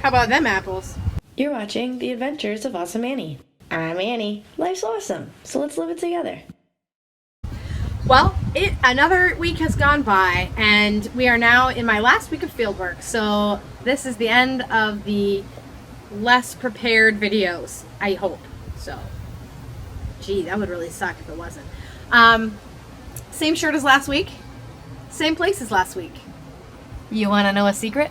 How about them apples? You're watching The Adventures of Awesome Annie. I'm Annie. Life's awesome, so let's live it together. Well, another week has gone by, and we are now in my last week of fieldwork. So this is the end of the less prepared videos, I hope. So, gee, that would really suck if it wasn't. Same shirt as last week, same place as last week. You want to know a secret?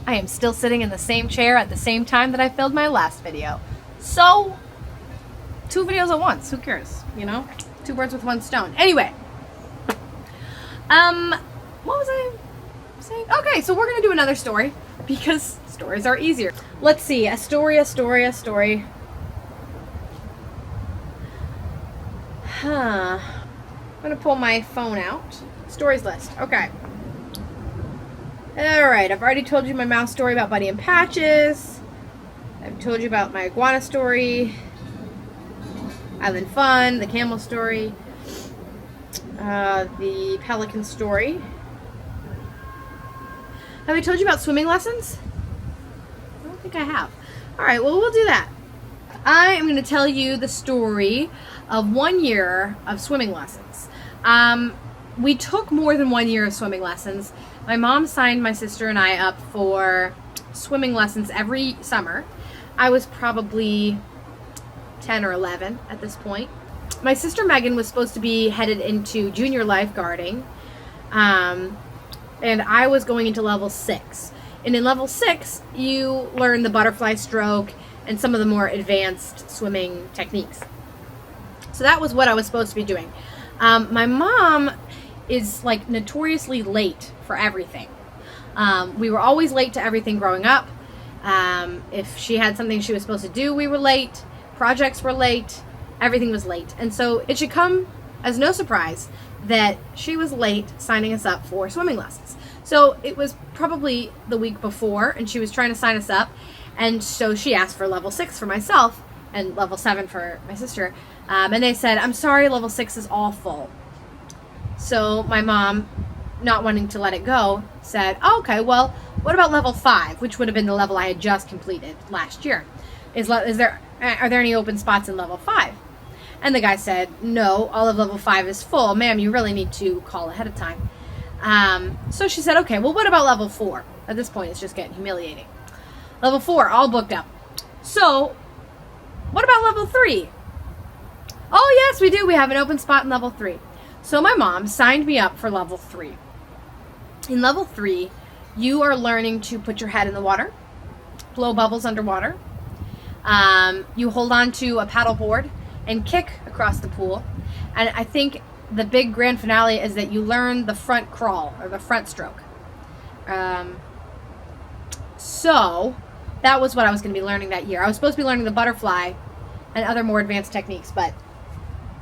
I am still sitting in the same chair at the same time that I filmed my last video. So, 2 videos at once, who cares, you know? 2 birds with 1 stone. Anyway, what was I saying? Okay, so we're gonna do another story because stories are easier. Let's see, a story. I'm gonna pull my phone out. Stories list, okay. Alright, I've already told you my mouse story about Buddy and Patches. I've told you about my iguana story. Island Fun, the camel story, the pelican story. Have I told you about swimming lessons? I don't think I have. Alright, well, we'll do that. I am going to tell you the story of 1 year of swimming lessons. We took more than 1 year of swimming lessons. My mom signed my sister and I up for swimming lessons every summer. I was probably 10 or 11 at this point. My sister Megan was supposed to be headed into junior lifeguarding, and I was going into level 6. And in level 6, you learn the butterfly stroke and some of the more advanced swimming techniques. So that was what I was supposed to be doing. My mom is like notoriously late for everything. We were always late to everything growing up. If she had something she was supposed to do, we were late. Projects were late, everything was late. And so it should come as no surprise that she was late signing us up for swimming lessons. So it was probably the week before, and she was trying to sign us up. And so she asked for level 6 for myself and level 7 for my sister. And they said, I'm sorry, level 6 is all full. So my mom, not wanting to let it go, said, oh, okay, well, what about level 5, which would have been the level I had just completed last year? Are there any open spots in level 5? And the guy said, no, all of level 5 is full. Ma'am, you really need to call ahead of time. So she said, okay, well, what about level 4? At this point, it's just getting humiliating. Level 4, all booked up. So, what about level 3? Oh, yes, we do. We have an open spot in level 3. So my mom signed me up for level 3. In level 3, you are learning to put your head in the water, blow bubbles underwater. You hold on to a paddle board and kick across the pool. And I think the big grand finale is that you learn the front crawl or the front stroke. So that was what I was going to be learning that year. I was supposed to be learning the butterfly and other more advanced techniques, but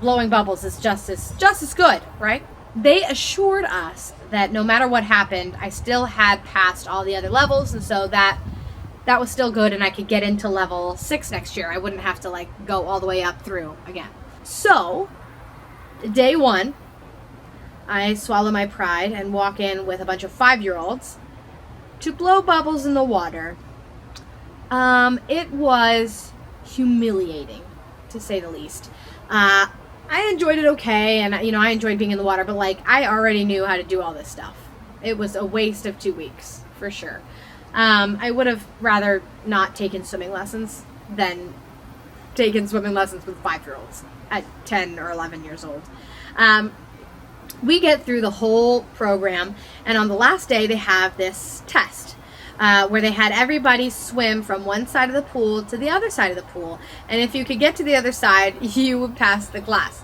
blowing bubbles is just as good, right? They assured us that no matter what happened, I still had passed all the other levels, and so that was still good, and I could get into level 6 next year. I wouldn't have to go all the way up through again. So, day 1, I swallow my pride and walk in with a bunch of 5-year-olds to blow bubbles in the water. It was humiliating, to say the least. I enjoyed it okay, and I enjoyed being in the water, but I already knew how to do all this stuff. It was a waste of 2 weeks, for sure. I would have rather not taken swimming lessons than taken swimming lessons with 5-year-olds at 10 or 11 years old. We get through the whole program, and on the last day they have this test where they had everybody swim from one side of the pool to the other side of the pool, and if you could get to the other side, you would pass the class.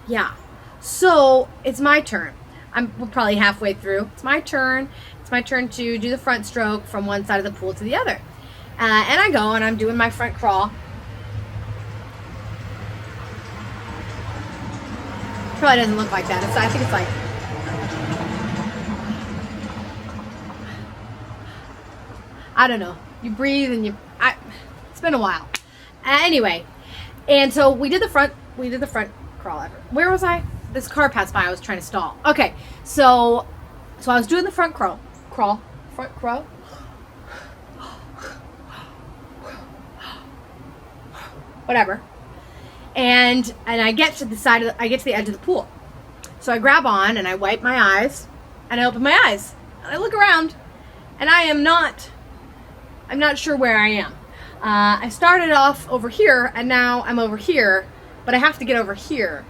Yeah, so it's my turn. We're probably halfway through. It's my turn. It's my turn to do the front stroke from one side of the pool to the other. And I go, and I'm doing my front crawl. Probably doesn't look like that. I think it's like... I don't know. You breathe and it's been a while. Anyway, and so we did the front crawl ever. Where was I? This car passed by. I was trying to stall. Okay, so I was doing the front crawl front crow. Whatever. And I get to the edge of the pool. So I grab on and I wipe my eyes and I open my eyes and I look around and I'm not sure where I am. I started off over here and now I'm over here, but I have to get over here.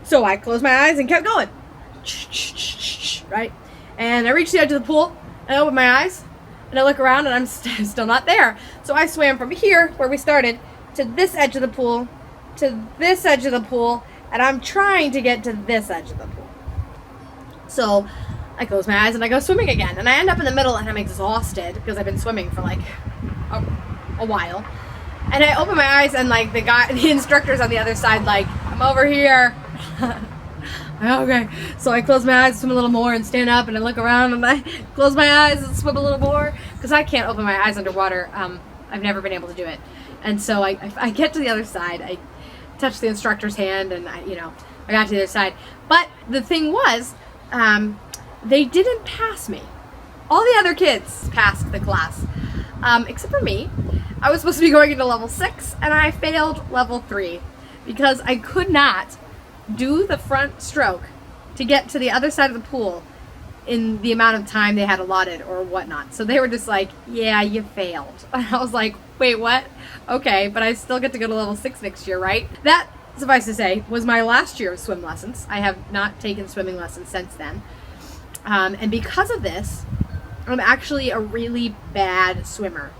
So I closed my eyes and kept going. Right? And I reach the edge of the pool and I open my eyes and I look around and I'm still not there. So I swam from here, where we started, to this edge of the pool, to this edge of the pool, and I'm trying to get to this edge of the pool. So I close my eyes and I go swimming again, and I end up in the middle and I'm exhausted because I've been swimming for like a while. And I open my eyes and like the instructor's on the other side, like, I'm over here. Okay, so I close my eyes, swim a little more, and stand up, and I look around, and I close my eyes and swim a little more, because I can't open my eyes underwater. I've never been able to do it. And so I get to the other side, I touch the instructor's hand, and I got to the other side. But the thing was, they didn't pass me. All the other kids passed the class, except for me. I was supposed to be going into level 6, and I failed level 3, because I could not do the front stroke to get to the other side of the pool in the amount of time they had allotted or whatnot. So they were just like, yeah, you failed. And I was like, wait, what? Okay, but I still get to go to level 6 next year, right? That, suffice to say, was my last year of swim lessons. I have not taken swimming lessons since then. And because of this, I'm actually a really bad swimmer.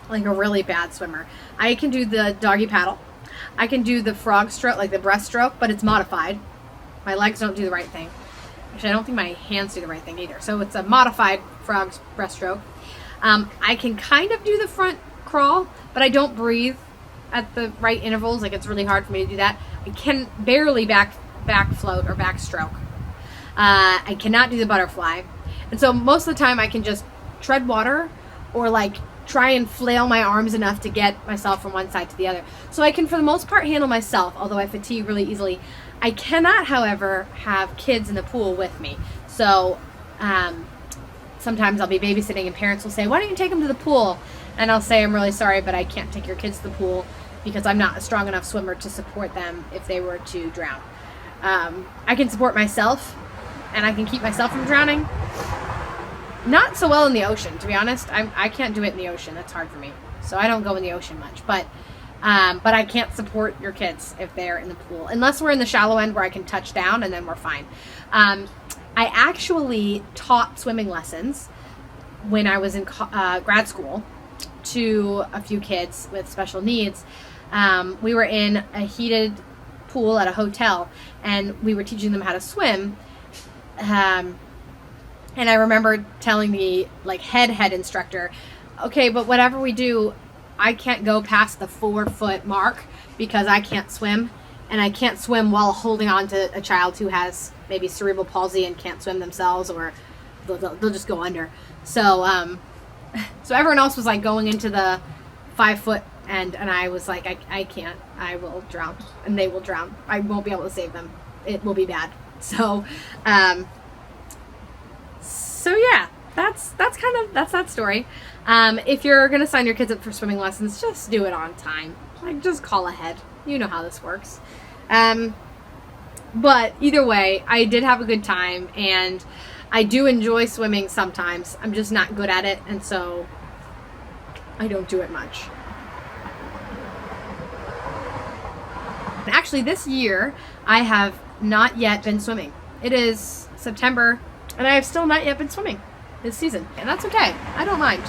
Like a really bad swimmer. I can do the doggy paddle. I can do the frog stroke, like the breaststroke, but it's modified. My legs don't do the right thing. Actually, I don't think my hands do the right thing either. So it's a modified frog's breaststroke. I can kind of do the front crawl, but I don't breathe at the right intervals. Like, it's really hard for me to do that. I can barely back float or backstroke. I cannot do the butterfly. And so most of the time I can just tread water or like try and flail my arms enough to get myself from one side to the other. So I can, for the most part, handle myself, although I fatigue really easily. I cannot, however, have kids in the pool with me. So sometimes I'll be babysitting and parents will say, why don't you take them to the pool? And I'll say, I'm really sorry, but I can't take your kids to the pool because I'm not a strong enough swimmer to support them if they were to drown. I can support myself and I can keep myself from drowning. Not so well in the ocean, to be honest. I can't do it in the ocean. That's hard for me. So I don't go in the ocean much. But I can't support your kids if they're in the pool. Unless we're in the shallow end where I can touch down, and then we're fine. I actually taught swimming lessons when I was in grad school to a few kids with special needs. We were in a heated pool at a hotel, and we were teaching them how to swim. And I remember telling the head instructor, okay, but whatever we do, I can't go past the 4-foot mark because I can't swim, and I can't swim while holding on to a child who has maybe cerebral palsy and can't swim themselves, or they'll just go under. So so everyone else was like going into the 5-foot end, and I was like, I can't. I will drown, and they will drown. I won't be able to save them. It will be bad. So So yeah, that's that story. If you're gonna sign your kids up for swimming lessons, just do it on time. Like, just call ahead. You know how this works. But either way, I did have a good time, and I do enjoy swimming sometimes. I'm just not good at it, and so I don't do it much. Actually, this year I have not yet been swimming. It is September, and I have still not yet been swimming this season. And that's okay. I don't mind.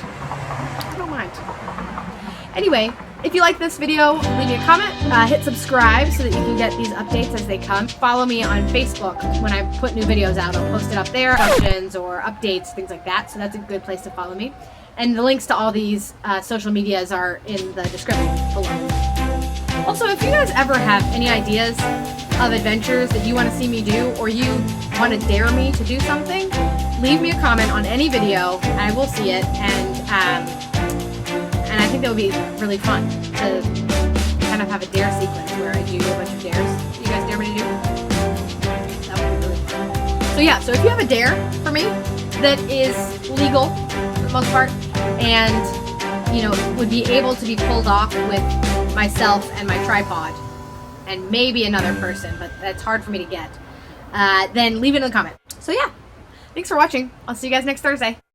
Anyway, if you like this video, leave me a comment. Hit subscribe so that you can get these updates as they come. Follow me on Facebook. When I put new videos out, I'll post it up there. Questions or updates, things like that. So that's a good place to follow me. And the links to all these social medias are in the description below. Also, if you guys ever have any ideas of adventures that you want to see me do, or you want to dare me to do something, leave me a comment on any video. I will see it, and I think that would be really fun to kind of have a dare sequence where I do a bunch of dares. You guys dare me to do? That would be really fun. So yeah, so if you have a dare for me, that is legal for the most part, and you know, would be able to be pulled off with myself and my tripod, and maybe another person, but that's hard for me to get, then leave it in the comment. So yeah, thanks for watching. I'll see you guys next Thursday.